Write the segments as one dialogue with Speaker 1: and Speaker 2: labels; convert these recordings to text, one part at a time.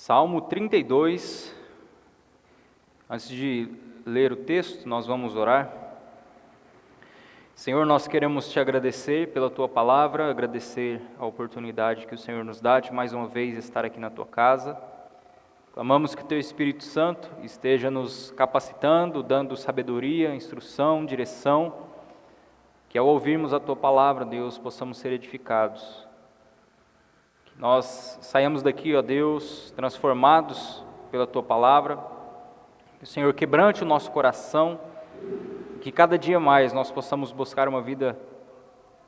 Speaker 1: Salmo 32, antes de ler o texto, nós vamos orar. Senhor, nós queremos te agradecer pela tua palavra, agradecer a oportunidade que o Senhor nos dá de mais uma vez estar aqui na tua casa. Clamamos que teu Espírito Santo esteja nos capacitando, dando sabedoria, instrução, direção, que ao ouvirmos a tua palavra, Deus, possamos ser edificados. Nós saímos daqui, ó Deus, transformados pela Tua Palavra, que o Senhor quebrante o nosso coração, que cada dia mais nós possamos buscar uma vida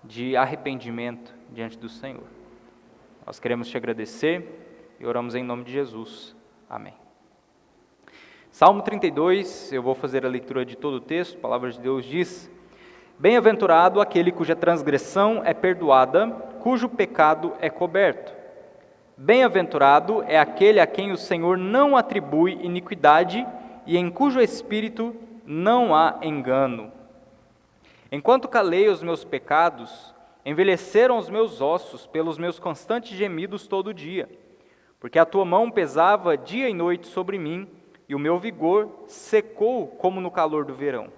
Speaker 1: de arrependimento diante do Senhor. Nós queremos Te agradecer e oramos em nome de Jesus. Amém. Salmo 32, eu vou fazer a leitura de todo o texto. A palavra de Deus diz: Bem-aventurado aquele cuja transgressão é perdoada, cujo pecado é coberto. Bem-aventurado é aquele a quem o Senhor não atribui iniquidade e em cujo espírito não há engano. Enquanto calei os meus pecados, envelheceram os meus ossos pelos meus constantes gemidos todo dia, porque a tua mão pesava dia e noite sobre mim, e o meu vigor secou como no calor do verão.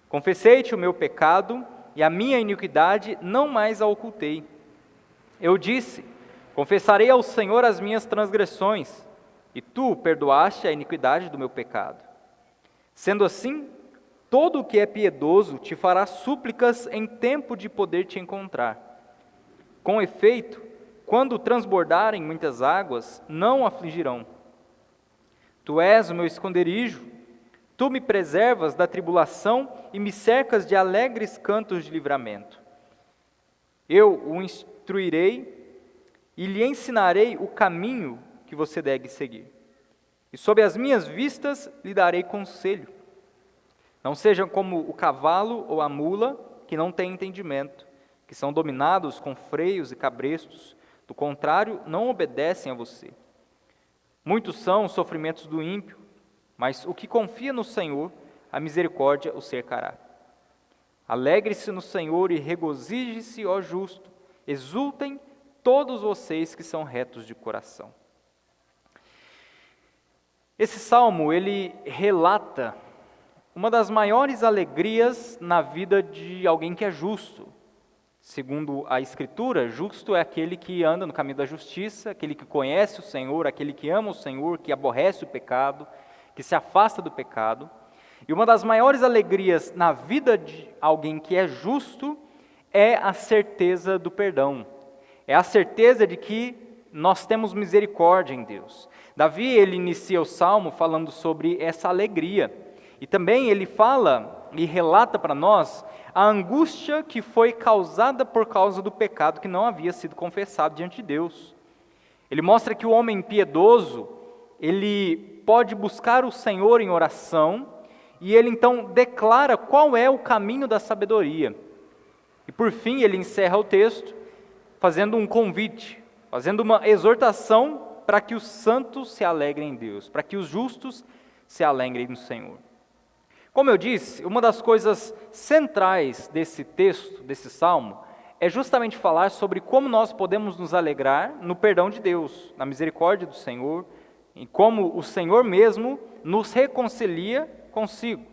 Speaker 1: Confessei-te o meu pecado, e a minha iniquidade não mais a ocultei. Eu disse: confessarei ao Senhor as minhas transgressões, e tu perdoaste a iniquidade do meu pecado. Sendo assim, todo o que é piedoso te fará súplicas em tempo de poder te encontrar. Com efeito, quando transbordarem muitas águas, não afligirão. Tu és o meu esconderijo, tu me preservas da tribulação e me cercas de alegres cantos de livramento. Eu o instruirei e lhe ensinarei o caminho que você deve seguir. E sob as minhas vistas lhe darei conselho. Não sejam como o cavalo ou a mula, que não têm entendimento, que são dominados com freios e cabrestos, do contrário, não obedecem a você. Muitos são os sofrimentos do ímpio, mas o que confia no Senhor, a misericórdia o cercará. Alegre-se no Senhor e regozije-se, ó justo, exultem todos vocês que são retos de coração. Esse salmo, ele relata uma das maiores alegrias na vida de alguém que é justo. Segundo a Escritura, justo é aquele que anda no caminho da justiça, aquele que conhece o Senhor, aquele que ama o Senhor, que aborrece o pecado, que se afasta do pecado. E uma das maiores alegrias na vida de alguém que é justo é a certeza do perdão. É a certeza de que nós temos misericórdia em Deus. Davi, ele inicia o Salmo falando sobre essa alegria. E também ele fala e relata para nós a angústia que foi causada por causa do pecado que não havia sido confessado diante de Deus. Ele mostra que o homem piedoso, ele pode buscar o Senhor em oração, e ele então declara qual é o caminho da sabedoria. E por fim, ele encerra o texto fazendo um convite, fazendo uma exortação para que os santos se alegrem em Deus, para que os justos se alegrem no Senhor. Como eu disse, uma das coisas centrais desse texto, desse salmo, é justamente falar sobre como nós podemos nos alegrar no perdão de Deus, na misericórdia do Senhor, e como o Senhor mesmo nos reconcilia consigo.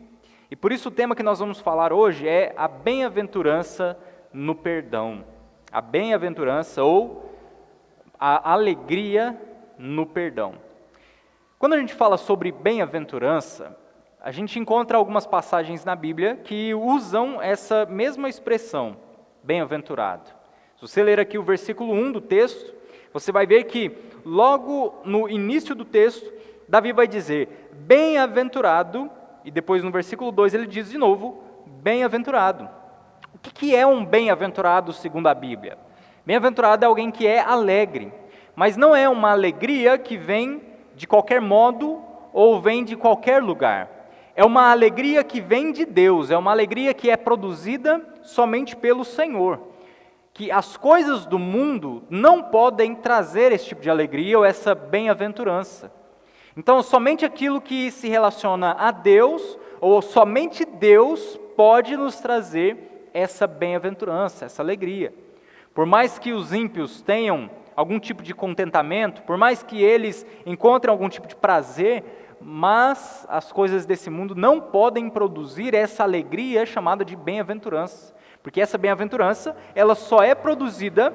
Speaker 1: E por isso o tema que nós vamos falar hoje é a bem-aventurança no perdão. A bem-aventurança ou a alegria no perdão. Quando a gente fala sobre bem-aventurança, a gente encontra algumas passagens na Bíblia que usam essa mesma expressão, bem-aventurado. Se você ler aqui o versículo 1 do texto, você vai ver que logo no início do texto, Davi vai dizer, bem-aventurado, e depois no versículo 2 ele diz de novo, bem-aventurado. O que é um bem-aventurado segundo a Bíblia? Bem-aventurado é alguém que é alegre, mas não é uma alegria que vem de qualquer modo ou vem de qualquer lugar. É uma alegria que vem de Deus, é uma alegria que é produzida somente pelo Senhor. Que as coisas do mundo não podem trazer esse tipo de alegria ou essa bem-aventurança. Então, somente aquilo que se relaciona a Deus, ou somente Deus pode nos trazer essa bem-aventurança, essa alegria. Por mais que os ímpios tenham algum tipo de contentamento, por mais que eles encontrem algum tipo de prazer, mas as coisas desse mundo não podem produzir essa alegria chamada de bem-aventurança, porque essa bem-aventurança, ela só é produzida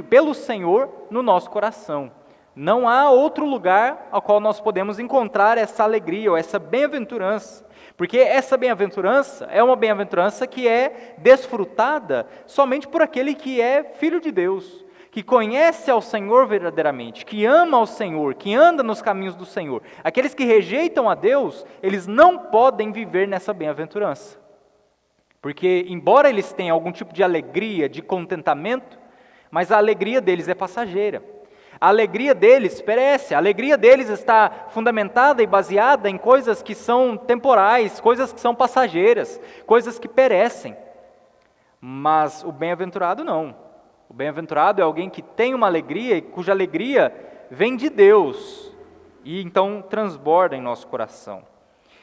Speaker 1: pelo Senhor no nosso coração. Não há outro lugar ao qual nós podemos encontrar essa alegria ou essa bem-aventurança, porque essa bem-aventurança é uma bem-aventurança que é desfrutada somente por aquele que é filho de Deus, que conhece ao Senhor verdadeiramente, que ama ao Senhor, que anda nos caminhos do Senhor. Aqueles que rejeitam a Deus, eles não podem viver nessa bem-aventurança, porque embora eles tenham algum tipo de alegria, de contentamento, mas a alegria deles é passageira. A alegria deles perece, a alegria deles está fundamentada e baseada em coisas que são temporais, coisas que são passageiras, coisas que perecem. Mas o bem-aventurado não. O bem-aventurado é alguém que tem uma alegria e cuja alegria vem de Deus e então transborda em nosso coração.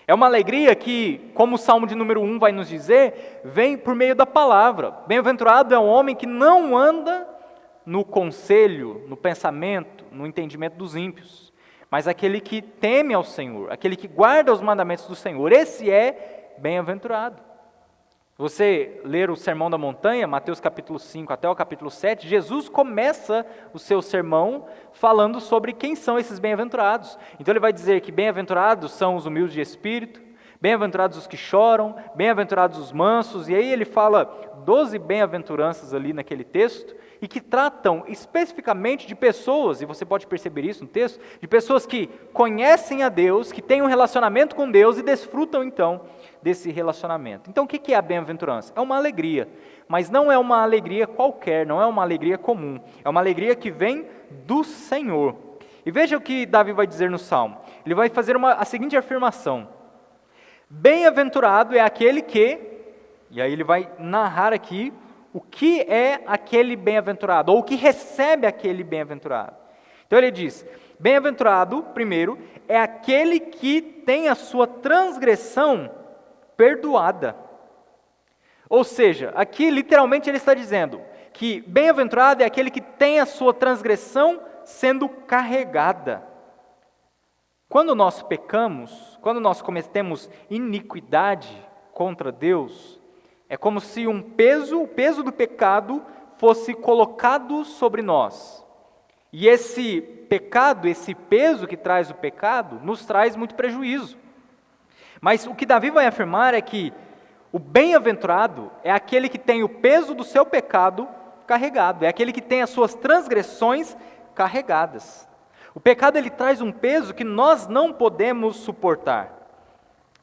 Speaker 1: É uma alegria que, como o Salmo de número 1 vai nos dizer, vem por meio da palavra. Bem-aventurado é um homem que não anda no conselho, no pensamento, no entendimento dos ímpios, mas aquele que teme ao Senhor, aquele que guarda os mandamentos do Senhor, esse é bem-aventurado. Você ler o Sermão da Montanha, Mateus capítulo 5 até o capítulo 7, Jesus começa o seu sermão falando sobre quem são esses bem-aventurados. Então ele vai dizer que bem-aventurados são os humildes de espírito, bem-aventurados os que choram, bem-aventurados os mansos, e aí ele fala 12 bem-aventuranças ali naquele texto, e que tratam especificamente de pessoas, e você pode perceber isso no texto, de pessoas que conhecem a Deus, que têm um relacionamento com Deus e desfrutam então desse relacionamento. Então o que é a bem-aventurança? É uma alegria, mas não é uma alegria qualquer, não é uma alegria comum, é uma alegria que vem do Senhor. E veja o que Davi vai dizer no Salmo, ele vai fazer a seguinte afirmação: bem-aventurado é aquele que, e aí ele vai narrar aqui o que é aquele bem-aventurado, ou o que recebe aquele bem-aventurado. Então ele diz, bem-aventurado, primeiro, é aquele que tem a sua transgressão perdoada. Ou seja, aqui literalmente ele está dizendo que bem-aventurado é aquele que tem a sua transgressão sendo carregada. Quando nós pecamos, quando nós cometemos iniquidade contra Deus, é como se o peso do pecado fosse colocado sobre nós. E esse pecado, esse peso que traz o pecado, nos traz muito prejuízo. Mas o que Davi vai afirmar é que o bem-aventurado é aquele que tem o peso do seu pecado carregado, é aquele que tem as suas transgressões carregadas. O pecado ele traz um peso que nós não podemos suportar.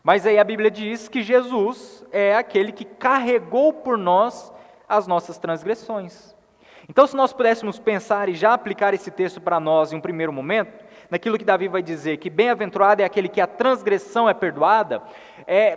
Speaker 1: Mas aí a Bíblia diz que Jesus é aquele que carregou por nós as nossas transgressões. Então, se nós pudéssemos pensar e já aplicar esse texto para nós em um primeiro momento, naquilo que Davi vai dizer, que bem-aventurado é aquele que a transgressão é perdoada,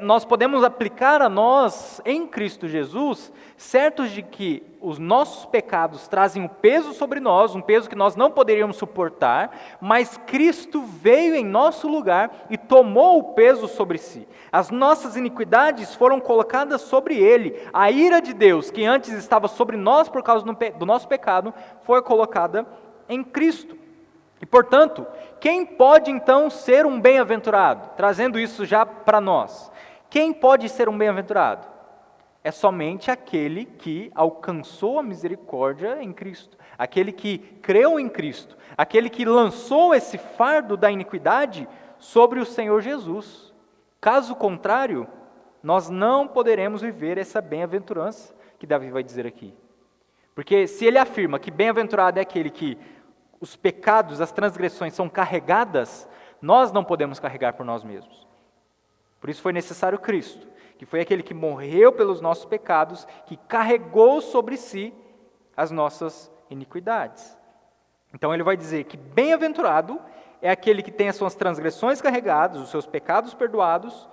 Speaker 1: nós podemos aplicar a nós, em Cristo Jesus, certos de que os nossos pecados trazem um peso sobre nós, um peso que nós não poderíamos suportar, mas Cristo veio em nosso lugar e tomou o peso sobre si. As nossas iniquidades foram colocadas sobre Ele. A ira de Deus, que antes estava sobre nós por causa do nosso pecado, foi colocada em Cristo. E, portanto, quem pode então ser um bem-aventurado? Trazendo isso já para nós. Quem pode ser um bem-aventurado? É somente aquele que alcançou a misericórdia em Cristo, aquele que creu em Cristo, aquele que lançou esse fardo da iniquidade sobre o Senhor Jesus. Caso contrário, nós não poderemos viver essa bem-aventurança que Davi vai dizer aqui. Porque se ele afirma que bem-aventurado é aquele que os pecados, as transgressões são carregadas, nós não podemos carregar por nós mesmos. Por isso foi necessário Cristo, que foi aquele que morreu pelos nossos pecados, que carregou sobre si as nossas iniquidades. Então ele vai dizer que bem-aventurado é aquele que tem as suas transgressões carregadas, os seus pecados perdoados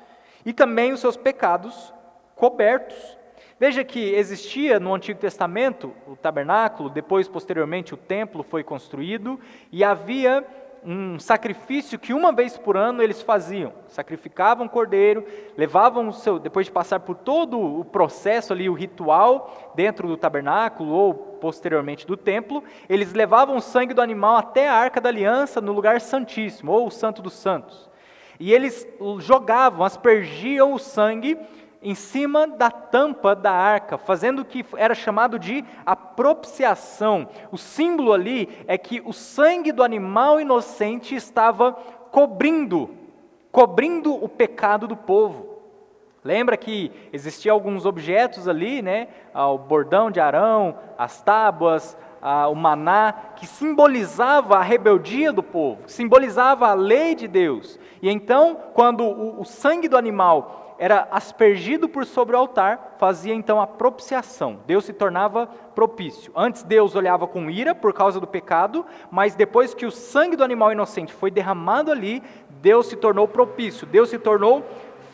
Speaker 1: e também os seus pecados cobertos. Veja que existia no Antigo Testamento o tabernáculo, depois posteriormente o templo foi construído e havia um sacrifício que uma vez por ano eles faziam. Sacrificavam o cordeiro, levavam depois de passar por todo o processo ali, o ritual, dentro do tabernáculo ou posteriormente do templo, eles levavam o sangue do animal até a Arca da Aliança, no lugar santíssimo, ou o Santo dos Santos. E eles jogavam, aspergiam o sangue em cima da tampa da arca, fazendo o que era chamado de a propiciação. O símbolo ali é que o sangue do animal inocente estava cobrindo o pecado do povo. Lembra que existiam alguns objetos ali, né? O bordão de Arão, as tábuas, o maná, que simbolizava a rebeldia do povo, simbolizava a lei de Deus. E então, quando o sangue do animal era aspergido por sobre o altar, fazia então a propiciação. Deus se tornava propício. Antes Deus olhava com ira por causa do pecado, mas depois que o sangue do animal inocente foi derramado ali, Deus se tornou propício, Deus se tornou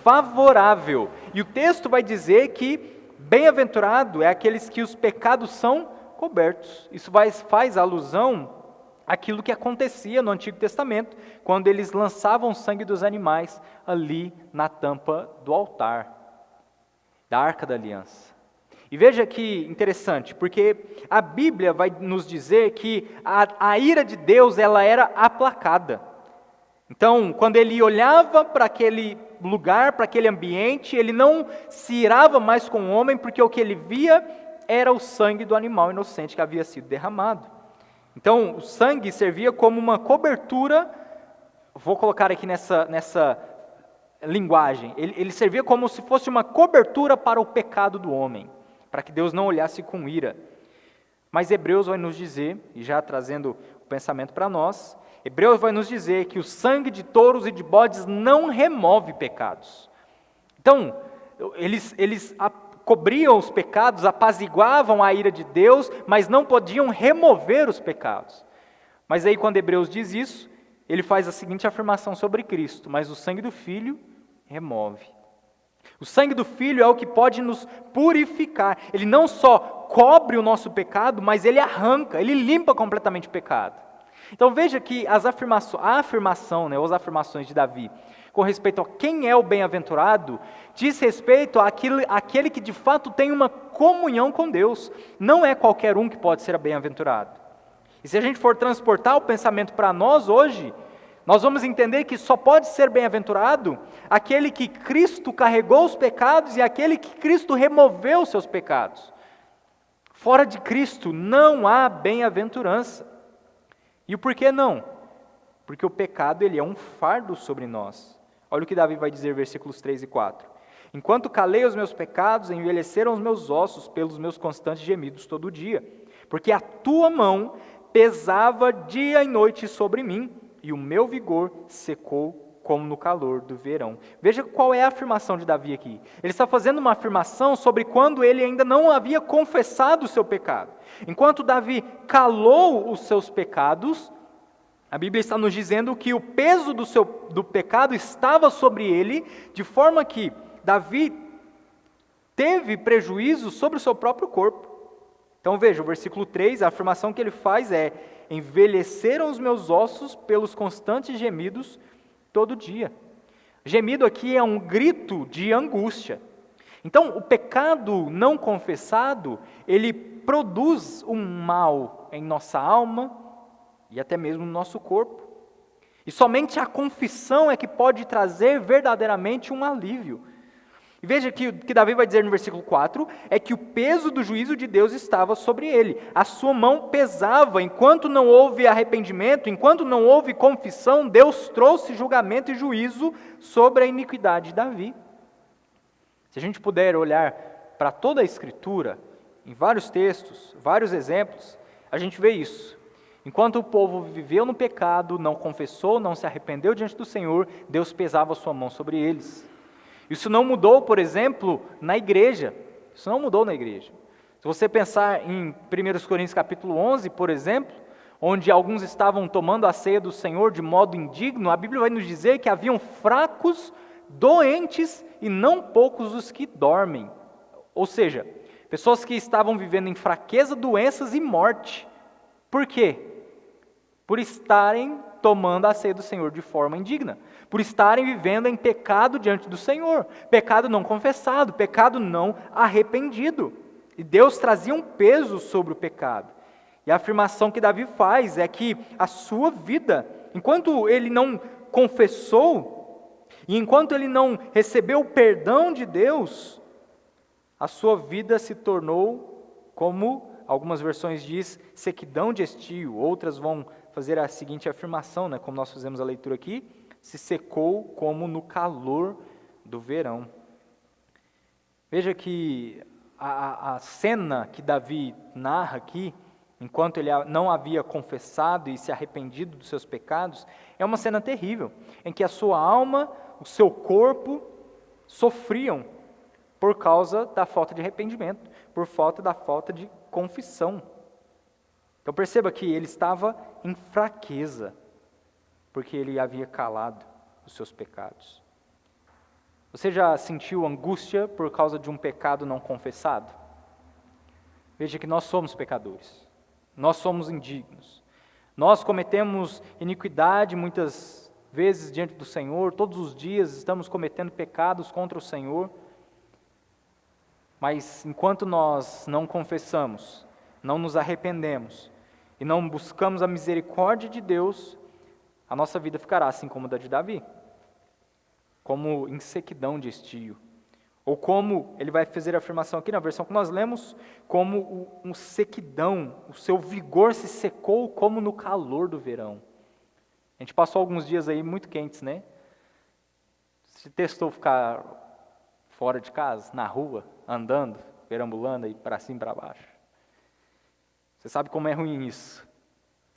Speaker 1: favorável. E o texto vai dizer que bem-aventurado é aqueles que os pecados são cobertos. Isso faz alusão àquilo que acontecia no Antigo Testamento, quando eles lançavam o sangue dos animais ali na tampa do altar, da Arca da Aliança. E veja que interessante, porque a Bíblia vai nos dizer que a ira de Deus ela era aplacada. Então, quando ele olhava para aquele lugar, para aquele ambiente, ele não se irava mais com o homem, porque o que ele via era o sangue do animal inocente que havia sido derramado. Então, o sangue servia como uma cobertura, vou colocar aqui nessa linguagem, ele servia como se fosse uma cobertura para o pecado do homem, para que Deus não olhasse com ira. Mas Hebreus vai nos dizer, e já trazendo o pensamento para nós, Hebreus vai nos dizer que o sangue de touros e de bodes não remove pecados. Então, eles cobriam os pecados, apaziguavam a ira de Deus, mas não podiam remover os pecados. Mas aí quando Hebreus diz isso, ele faz a seguinte afirmação sobre Cristo: mas o sangue do Filho remove. O sangue do Filho é o que pode nos purificar. Ele não só cobre o nosso pecado, mas ele arranca, ele limpa completamente o pecado. Então veja que as afirmações de Davi com respeito a quem é o bem-aventurado, diz respeito àquele que de fato tem uma comunhão com Deus. Não é qualquer um que pode ser bem-aventurado. E se a gente for transportar o pensamento para nós hoje, nós vamos entender que só pode ser bem-aventurado aquele que Cristo carregou os pecados e aquele que Cristo removeu os seus pecados. Fora de Cristo não há bem-aventurança. E o porquê não? Porque o pecado ele é um fardo sobre nós. Olha o que Davi vai dizer, versículos 3 e 4. Enquanto calei os meus pecados, envelheceram os meus ossos pelos meus constantes gemidos todo dia. Porque a tua mão pesava dia e noite sobre mim, e o meu vigor secou como no calor do verão. Veja qual é a afirmação de Davi aqui. Ele está fazendo uma afirmação sobre quando ele ainda não havia confessado o seu pecado. Enquanto Davi calou os seus pecados, a Bíblia está nos dizendo que o peso do pecado estava sobre ele, de forma que Davi teve prejuízo sobre o seu próprio corpo. Então veja, o versículo 3, a afirmação que ele faz é: envelheceram os meus ossos pelos constantes gemidos todo dia. Gemido aqui é um grito de angústia. Então o pecado não confessado, ele produz um mal em nossa alma, e até mesmo no nosso corpo. E somente a confissão é que pode trazer verdadeiramente um alívio. E veja que o que Davi vai dizer no versículo 4 é que o peso do juízo de Deus estava sobre ele. A sua mão pesava, enquanto não houve arrependimento, enquanto não houve confissão, Deus trouxe julgamento e juízo sobre a iniquidade de Davi. Se a gente puder olhar para toda a Escritura, em vários textos, vários exemplos, a gente vê isso. Enquanto o povo viveu no pecado, não confessou, não se arrependeu diante do Senhor, Deus pesava a sua mão sobre eles. Isso não mudou, por exemplo, na igreja. Isso não mudou na igreja. Se você pensar em 1 Coríntios capítulo 11, por exemplo, onde alguns estavam tomando a ceia do Senhor de modo indigno, a Bíblia vai nos dizer que haviam fracos, doentes e não poucos os que dormem. Ou seja, pessoas que estavam vivendo em fraqueza, doenças e morte. Por quê? Por estarem tomando a ceia do Senhor de forma indigna, por estarem vivendo em pecado diante do Senhor, pecado não confessado, pecado não arrependido. E Deus trazia um peso sobre o pecado. E a afirmação que Davi faz é que a sua vida, enquanto ele não confessou, e enquanto ele não recebeu o perdão de Deus, a sua vida se tornou, como algumas versões diz, sequidão de estio. Outras vão fazer a seguinte afirmação, né, como nós fizemos a leitura aqui, se secou como no calor do verão. Veja que a cena que Davi narra aqui, enquanto ele não havia confessado e se arrependido dos seus pecados, é uma cena terrível, em que a sua alma, o seu corpo sofriam por causa da falta de arrependimento, por falta de confissão. Então perceba que ele estava em fraqueza, porque ele havia calado os seus pecados. Você já sentiu angústia por causa de um pecado não confessado? Veja que nós somos pecadores, nós somos indignos, nós cometemos iniquidade muitas vezes diante do Senhor, todos os dias estamos cometendo pecados contra o Senhor, mas enquanto nós não confessamos, não nos arrependemos e não buscamos a misericórdia de Deus, a nossa vida ficará assim como a da de Davi, como em sequidão de estio, ou como, ele vai fazer a afirmação aqui na versão que nós lemos, como um sequidão, o seu vigor se secou como no calor do verão. A gente passou alguns dias aí muito quentes, né? Você testou ficar fora de casa, na rua, andando, perambulando aí para cima e para baixo? Você sabe como é ruim isso.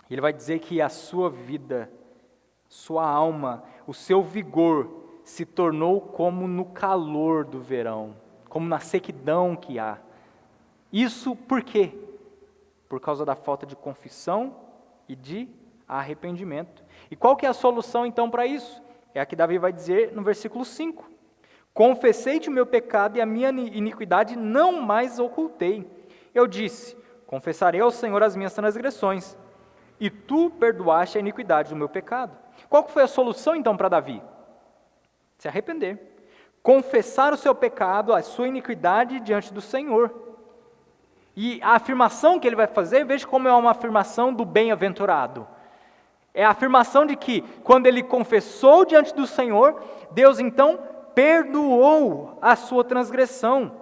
Speaker 1: Ele vai dizer que a sua vida, sua alma, o seu vigor se tornou como no calor do verão, como na sequidão que há. Isso por quê? Por causa da falta de confissão e de arrependimento. E qual que é a solução então para isso? É a que Davi vai dizer no versículo 5. Confessei-te o meu pecado e a minha iniquidade não mais ocultei. Eu disse, confessarei ao Senhor as minhas transgressões, e tu perdoaste a iniquidade do meu pecado. Qual que foi a solução então para Davi? Se arrepender, confessar o seu pecado, a sua iniquidade diante do Senhor. E a afirmação que ele vai fazer, veja como é uma afirmação do bem-aventurado. É a afirmação de que, quando ele confessou diante do Senhor, Deus então perdoou a sua transgressão.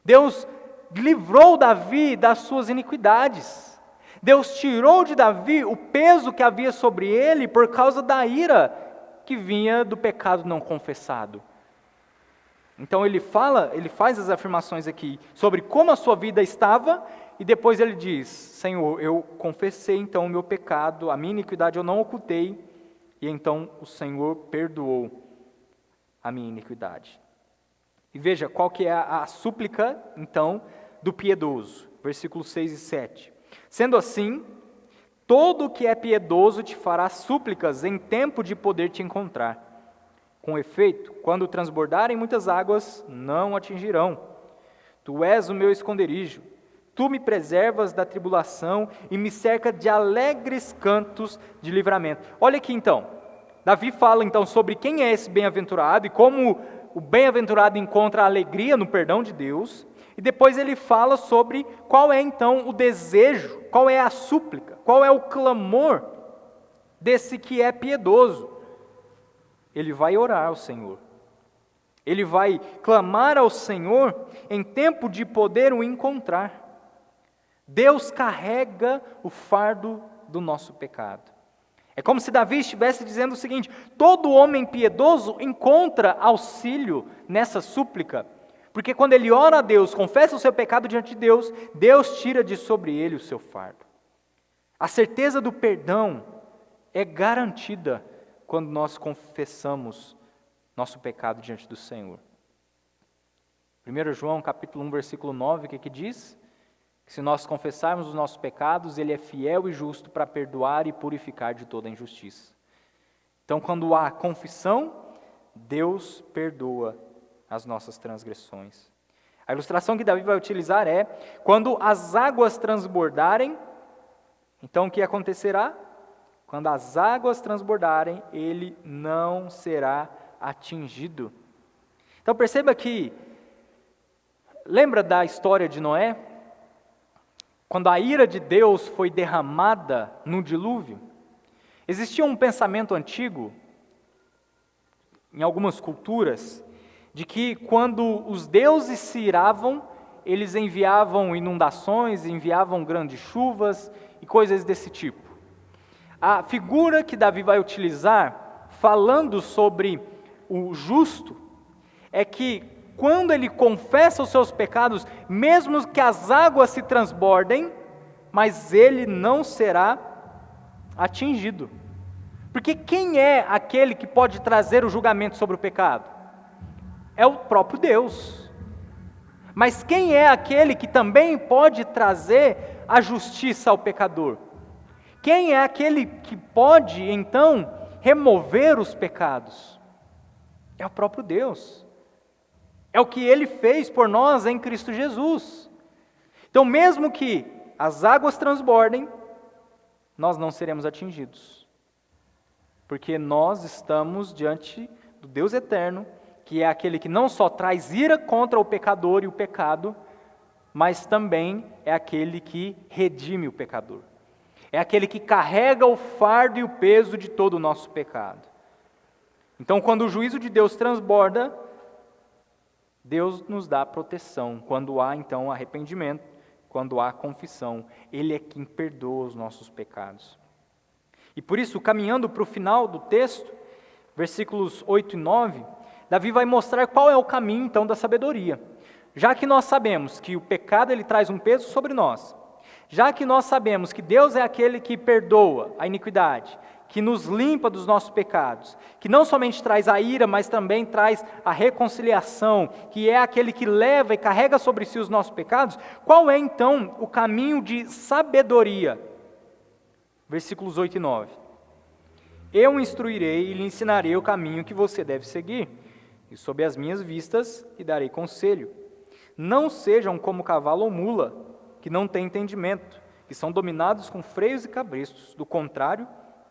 Speaker 1: Deus livrou Davi das suas iniquidades. Deus tirou de Davi o peso que havia sobre ele por causa da ira que vinha do pecado não confessado. Então ele faz as afirmações aqui sobre como a sua vida estava, e depois ele diz, Senhor, eu confessei então o meu pecado, a minha iniquidade eu não ocultei, e então o Senhor perdoou a minha iniquidade. E veja qual que é a súplica, então, do piedoso, versículos 6 e 7. Sendo assim, todo o que é piedoso te fará súplicas em tempo de poder te encontrar. Com efeito, quando transbordarem muitas águas, não atingirão. Tu és o meu esconderijo. Tu me preservas da tribulação e me cerca de alegres cantos de livramento. Olha aqui então, Davi fala então sobre quem é esse bem-aventurado e como o bem-aventurado encontra alegria no perdão de Deus. E depois ele fala sobre qual é então o desejo, qual é a súplica, qual é o clamor desse que é piedoso. Ele vai orar ao Senhor. Ele vai clamar ao Senhor em tempo de poder o encontrar. Deus carrega o fardo do nosso pecado. É como se Davi estivesse dizendo o seguinte: todo homem piedoso encontra auxílio nessa súplica, porque quando ele ora a Deus, confessa o seu pecado diante de Deus, Deus tira de sobre ele o seu fardo. A certeza do perdão é garantida quando nós confessamos nosso pecado diante do Senhor. 1 João capítulo 1, versículo 9, o que diz? Que se nós confessarmos os nossos pecados, Ele é fiel e justo para perdoar e purificar de toda injustiça. Então, quando há confissão, Deus perdoa as nossas transgressões. A ilustração que Davi vai utilizar é, quando as águas transbordarem, então o que acontecerá? Quando as águas transbordarem, ele não será atingido. Então perceba que, lembra da história de Noé? Quando a ira de Deus foi derramada no dilúvio, existia um pensamento antigo, em algumas culturas, de que quando os deuses se iravam, eles enviavam inundações, enviavam grandes chuvas e coisas desse tipo. A figura que Davi vai utilizar, falando sobre o justo, é que quando ele confessa os seus pecados, mesmo que as águas se transbordem, mas ele não será atingido. Porque quem é aquele que pode trazer o julgamento sobre o pecado? É o próprio Deus. Mas quem é aquele que também pode trazer a justiça ao pecador? Quem é aquele que pode, então, remover os pecados? É o próprio Deus. É o que Ele fez por nós em Cristo Jesus. Então, mesmo que as águas transbordem, nós não seremos atingidos. Porque nós estamos diante do Deus eterno, que é aquele que não só traz ira contra o pecador e o pecado, mas também é aquele que redime o pecador. É aquele que carrega o fardo e o peso de todo o nosso pecado. Então, quando o juízo de Deus transborda, Deus nos dá proteção. Quando há, então, arrependimento, quando há confissão, Ele é quem perdoa os nossos pecados. E por isso, caminhando para o final do texto, versículos 8 e 9, Davi vai mostrar qual é o caminho, então, da sabedoria. Já que nós sabemos que o pecado ele traz um peso sobre nós, já que nós sabemos que Deus é aquele que perdoa a iniquidade, que nos limpa dos nossos pecados, que não somente traz a ira, mas também traz a reconciliação, que é aquele que leva e carrega sobre si os nossos pecados, qual é então o caminho de sabedoria? Versículos 8 e 9. Eu o instruirei e lhe ensinarei o caminho que você deve seguir, e sob as minhas vistas lhe darei conselho. Não sejam como cavalo ou mula, que não têm entendimento, que são dominados com freios e cabrestos, do contrário,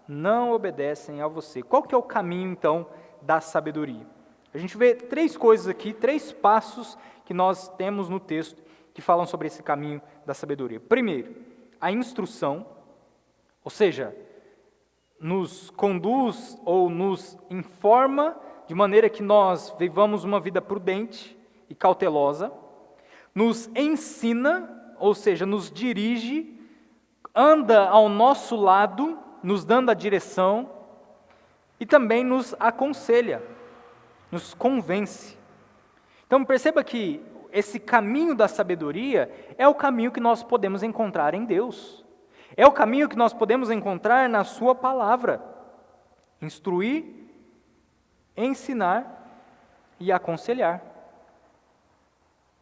Speaker 1: não obedecem a você. Qual que é o caminho, então, da sabedoria? A gente vê três coisas aqui, três passos que nós temos no texto que falam sobre esse caminho da sabedoria. Primeiro, a instrução, ou seja, nos conduz ou nos informa de maneira que nós vivamos uma vida prudente e cautelosa, nos ensina, ou seja, nos dirige, anda ao nosso lado, nos dando a direção, e também nos aconselha, nos convence. Então perceba que esse caminho da sabedoria é o caminho que nós podemos encontrar em Deus. É o caminho que nós podemos encontrar na sua palavra. Instruir, ensinar e aconselhar.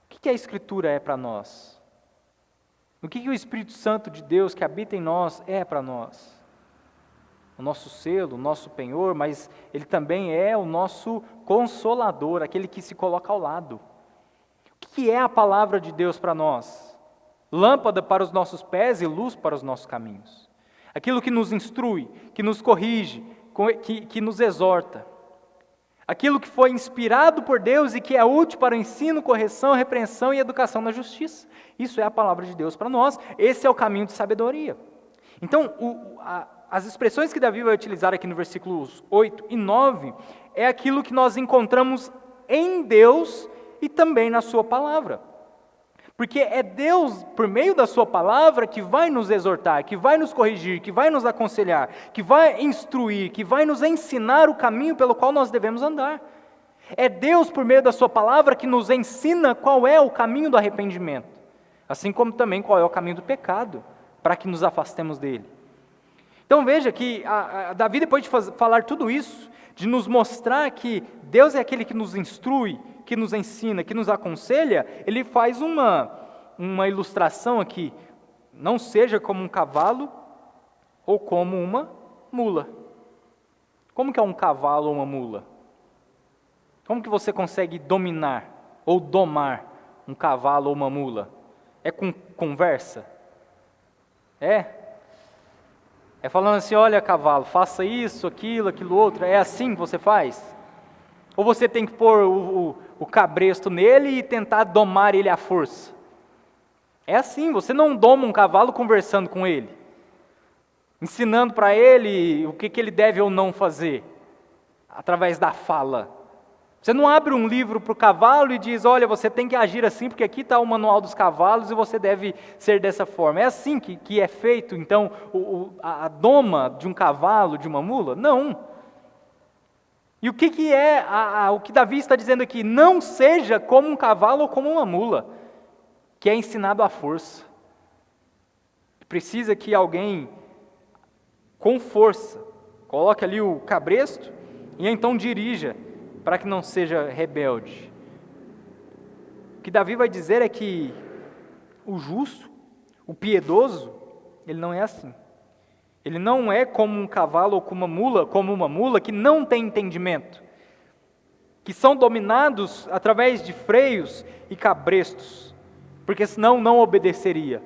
Speaker 1: O que a Escritura é para nós? O que o Espírito Santo de Deus que habita em nós é para nós? O nosso selo, o nosso penhor, mas Ele também é o nosso consolador, aquele que se coloca ao lado. O que é a palavra de Deus para nós? Lâmpada para os nossos pés e luz para os nossos caminhos. Aquilo que nos instrui, que nos corrige, que nos exorta. Aquilo que foi inspirado por Deus e que é útil para o ensino, correção, repreensão e educação na justiça. Isso é a palavra de Deus para nós, esse é o caminho de sabedoria. Então, as expressões que Davi vai utilizar aqui no versículos 8 e 9, é aquilo que nós encontramos em Deus e também na sua palavra. Porque é Deus, por meio da sua palavra, que vai nos exortar, que vai nos corrigir, que vai nos aconselhar, que vai instruir, que vai nos ensinar o caminho pelo qual nós devemos andar. É Deus, por meio da sua palavra, que nos ensina qual é o caminho do arrependimento, assim como também qual é o caminho do pecado, para que nos afastemos dele. Então veja que Davi, depois de falar tudo isso, de nos mostrar que Deus é aquele que nos instrui, que nos ensina, que nos aconselha, ele faz uma ilustração aqui. Não seja como um cavalo ou como uma mula. Como que é um cavalo ou uma mula? Como que você consegue dominar ou domar um cavalo ou uma mula? É com conversa? É? É falando assim, olha cavalo, faça isso, aquilo outro, é assim que você faz? Ou você tem que pôr o cabresto nele e tentar domar ele à força? É assim, você não doma um cavalo conversando com ele, ensinando para ele o que ele deve ou não fazer, através da fala. Você não abre um livro para o cavalo e diz, olha, você tem que agir assim, porque aqui está o manual dos cavalos e você deve ser dessa forma. É assim que é feito, então, a doma de um cavalo, de uma mula? Não. E o que é o que Davi está dizendo aqui? Não seja como um cavalo ou como uma mula, que é ensinado à força. Precisa que alguém, com força, coloque ali o cabresto e então dirija, para que não seja rebelde. O que Davi vai dizer é que o justo, o piedoso, ele não é assim. Ele não é como um cavalo ou como uma mula que não tem entendimento, que são dominados através de freios e cabrestos, porque senão não obedeceria.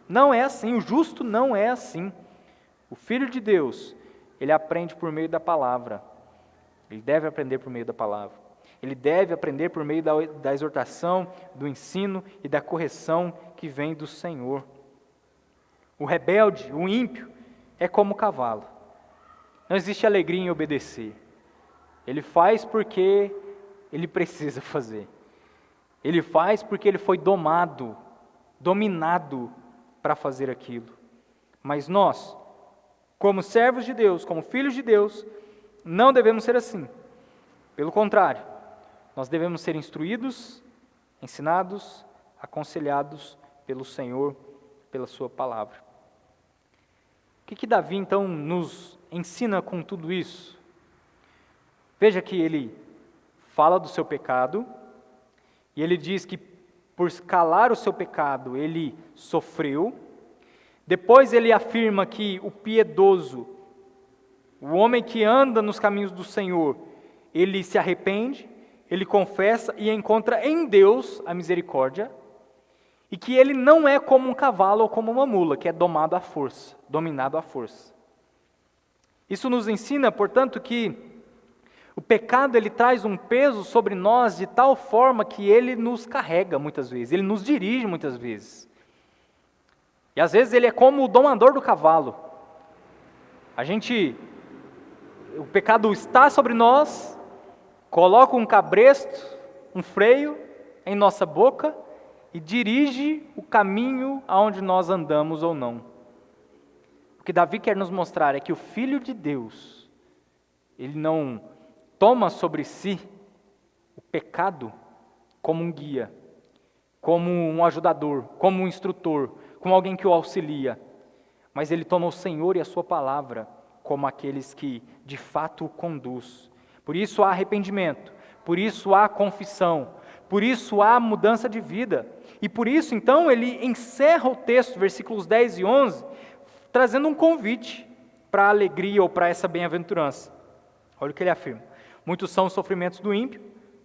Speaker 1: Não é assim, o justo não é assim. O Filho de Deus, ele aprende por meio da palavra. Ele deve aprender por meio da palavra. Ele deve aprender por meio da exortação, do ensino e da correção que vem do Senhor. O rebelde, o ímpio, é como o cavalo. Não existe alegria em obedecer. Ele faz porque ele precisa fazer. Ele faz porque ele foi dominado para fazer aquilo. Mas nós, como servos de Deus, como filhos de Deus, não devemos ser assim. Pelo contrário, nós devemos ser instruídos, ensinados, aconselhados pelo Senhor, pela sua palavra. O que Davi então nos ensina com tudo isso? Veja que ele fala do seu pecado, e ele diz que por calar o seu pecado ele sofreu. Depois ele afirma que o piedoso, o homem que anda nos caminhos do Senhor, ele se arrepende, ele confessa e encontra em Deus a misericórdia, e que ele não é como um cavalo ou como uma mula, que é dominado à força. Isso nos ensina, portanto, que o pecado ele traz um peso sobre nós de tal forma que ele nos carrega muitas vezes, ele nos dirige muitas vezes. E às vezes ele é como o domador do cavalo. O pecado está sobre nós, coloca um cabresto, um freio em nossa boca e dirige o caminho aonde nós andamos ou não. O que Davi quer nos mostrar é que o Filho de Deus, ele não toma sobre si o pecado como um guia, como um ajudador, como um instrutor, como alguém que o auxilia, mas ele toma o Senhor e a sua palavra como aqueles que de fato o conduz. Por isso há arrependimento, por isso há confissão, por isso há mudança de vida. E por isso, então, ele encerra o texto, versículos 10 e 11, trazendo um convite para a alegria ou para essa bem-aventurança. Olha o que ele afirma. Muitos são os sofrimentos do ímpio,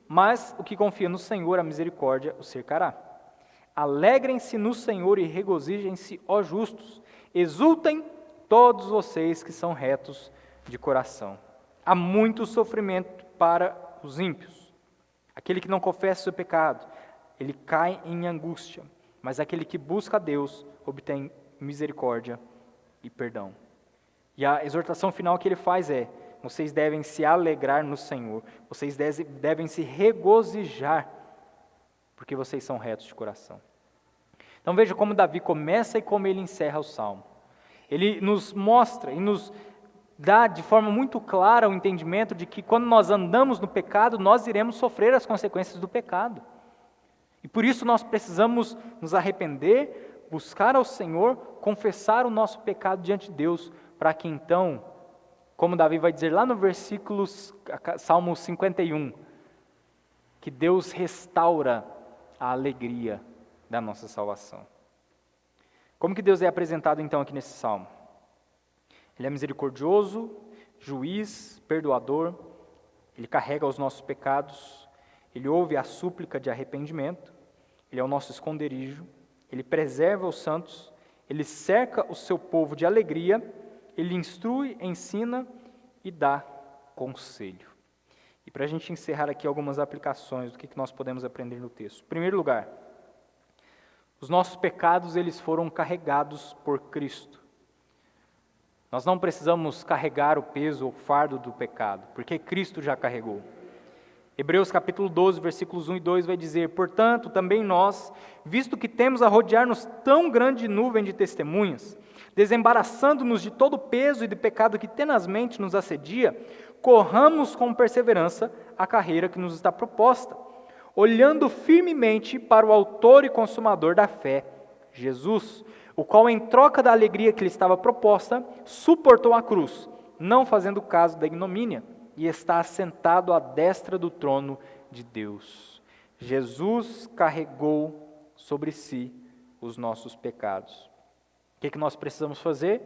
Speaker 1: mas o que confia no Senhor, a misericórdia o cercará. Alegrem-se no Senhor e regozijem-se, ó justos. Exultem todos vocês que são retos de coração. Há muito sofrimento para os ímpios. Aquele que não confessa o seu pecado, ele cai em angústia, mas aquele que busca a Deus obtém misericórdia e perdão. E a exortação final que ele faz é: vocês devem se alegrar no Senhor, vocês devem se regozijar, porque vocês são retos de coração. Então veja como Davi começa e como ele encerra o Salmo. Ele nos mostra e nos dá de forma muito clara o entendimento de que quando nós andamos no pecado, nós iremos sofrer as consequências do pecado. E por isso nós precisamos nos arrepender, buscar ao Senhor, confessar o nosso pecado diante de Deus, para que então, como Davi vai dizer lá no versículo, Salmo 51, que Deus restaura a alegria da nossa salvação. Como que Deus é apresentado então aqui nesse Salmo? Ele é misericordioso, juiz, perdoador, ele carrega os nossos pecados, ele ouve a súplica de arrependimento, ele é o nosso esconderijo, ele preserva os santos, ele cerca o seu povo de alegria ele instrui, ensina e dá conselho. E para a gente encerrar aqui algumas aplicações do que nós podemos aprender no texto. Em primeiro lugar, os nossos pecados eles foram carregados por Cristo. Nós não precisamos carregar o peso ou fardo do pecado, porque Cristo já carregou. Hebreus capítulo 12, versículos 1 e 2 vai dizer: portanto, também nós, visto que temos a rodear-nos tão grande nuvem de testemunhas, desembaraçando-nos de todo o peso e de pecado que tenazmente nos assedia, corramos com perseverança a carreira que nos está proposta, olhando firmemente para o autor e consumador da fé, Jesus, o qual, em troca da alegria que lhe estava proposta, suportou a cruz, não fazendo caso da ignomínia, e está assentado à destra do trono de Deus. Jesus carregou sobre si os nossos pecados. O que nós precisamos fazer?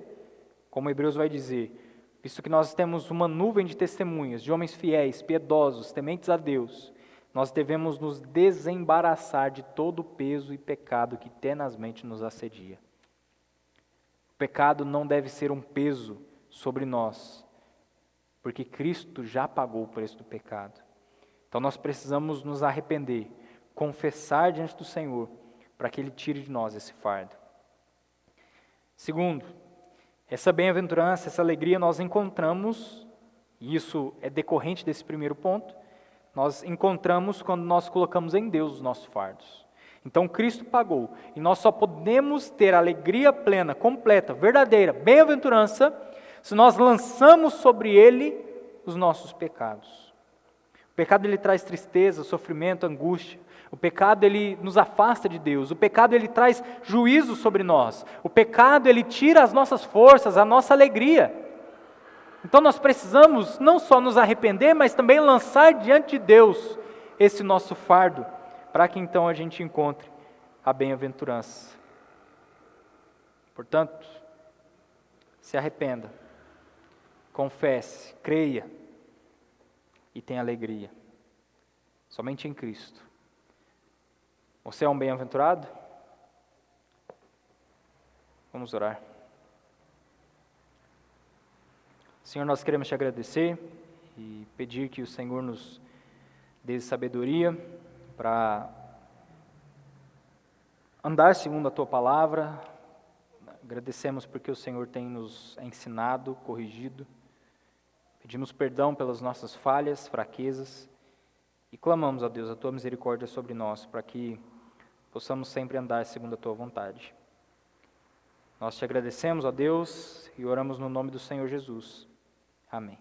Speaker 1: Como Hebreus vai dizer, visto que nós temos uma nuvem de testemunhas, de homens fiéis, piedosos, tementes a Deus, nós devemos nos desembaraçar de todo o peso e pecado que tenazmente nos assedia. O pecado não deve ser um peso sobre nós, porque Cristo já pagou o preço do pecado. Então nós precisamos nos arrepender, confessar diante do Senhor, para que Ele tire de nós esse fardo. Segundo, essa bem-aventurança, essa alegria nós encontramos, e isso é decorrente desse primeiro ponto, nós encontramos quando nós colocamos em Deus os nossos fardos. Então Cristo pagou, e nós só podemos ter alegria plena, completa, verdadeira, bem-aventurança, se nós lançamos sobre Ele os nossos pecados. O pecado ele traz tristeza, sofrimento, angústia. O pecado ele nos afasta de Deus. O pecado ele traz juízo sobre nós. O pecado ele tira as nossas forças, a nossa alegria. Então nós precisamos não só nos arrepender, mas também lançar diante de Deus esse nosso fardo, para que então a gente encontre a bem-aventurança. Portanto, se arrependa, confesse, creia e tenha alegria. Somente em Cristo. Você é um bem-aventurado? Vamos orar. Senhor, nós queremos te agradecer e pedir que o Senhor nos dê sabedoria para andar segundo a Tua palavra. Agradecemos porque o Senhor tem nos ensinado, corrigido. Pedimos perdão pelas nossas falhas, fraquezas e clamamos a Deus a Tua misericórdia sobre nós para que possamos sempre andar segundo a Tua vontade. Nós te agradecemos, ó Deus, e oramos no nome do Senhor Jesus. Amém.